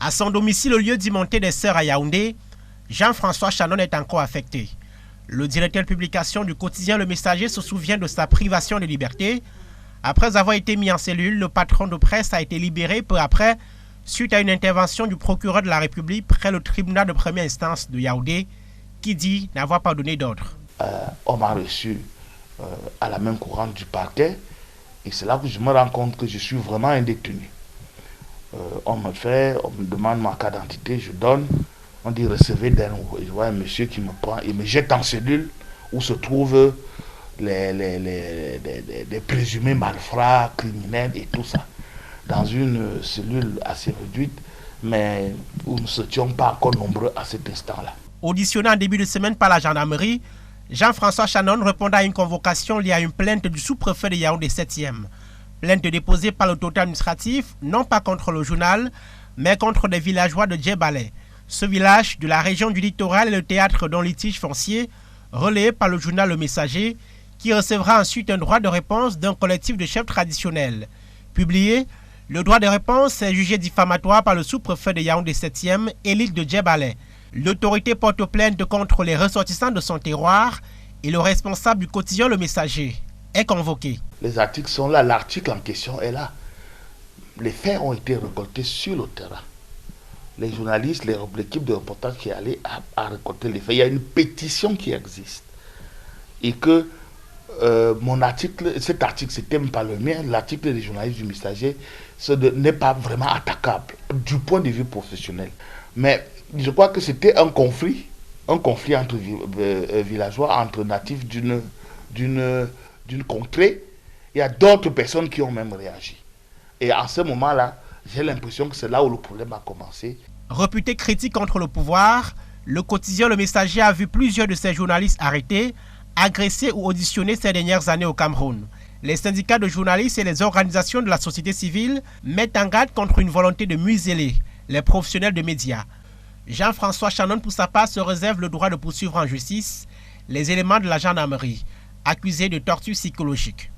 À son domicile au lieu d'y monter des Sœurs à Yaoundé, Jean-François Chanon est encore affecté. Le directeur de publication du quotidien Le Messager se souvient de sa privation de liberté. Après avoir été mis en cellule, le patron de presse a été libéré peu après, suite à une intervention du procureur de la République près le tribunal de première instance de Yaoundé, qui dit n'avoir pas donné d'ordre. On m'a reçu à la main courante du parquet, et c'est là que je me rends compte que je suis vraiment un détenu. On me demande ma carte d'identité, je donne, on dit recevez d'un ou. Je vois un monsieur qui me prend et me jette en cellule où se trouvent les présumés malfrats, criminels et tout ça. Dans une cellule assez réduite, mais où nous ne étions pas encore nombreux à cet instant-là. Auditionné en début de semaine par la gendarmerie, Jean-François Chanon répondait à une convocation liée à une plainte du sous-préfet de Yaoundé 7e. Plainte déposée par l'autorité administrative, non pas contre le journal, mais contre des villageois de Djebalé. Ce village de la région du littoral est le théâtre d'un litige foncier relayé par le journal Le Messager, qui recevra ensuite un droit de réponse d'un collectif de chefs traditionnels. Publié, le droit de réponse est jugé diffamatoire par le sous-préfet de Yaoundé 7e, Élite de Djebalé. L'autorité porte plainte contre les ressortissants de son terroir et le responsable du quotidien Le Messager est convoqué. Les articles sont là, l'article en question est là. Les faits ont été récoltés sur le terrain. Les journalistes, l'équipe de reportage qui est allée à récolter les faits. Il y a une pétition qui existe. Et que mon article, cet article, c'était même pas le mien, l'article des journalistes du Messager n'est pas vraiment attaquable du point de vue professionnel. Mais je crois que c'était un conflit entre villageois, entre natifs d'une contrée. Il y a d'autres personnes qui ont même réagi. Et à ce moment-là, j'ai l'impression que c'est là où le problème a commencé. Réputé critique contre le pouvoir, le quotidien Le Messager a vu plusieurs de ses journalistes arrêtés, agressés ou auditionnés ces dernières années au Cameroun. Les syndicats de journalistes et les organisations de la société civile mettent en garde contre une volonté de museler les professionnels de médias. Jean-François Chanon, pour sa part, se réserve le droit de poursuivre en justice les éléments de la gendarmerie, accusés de torture psychologique.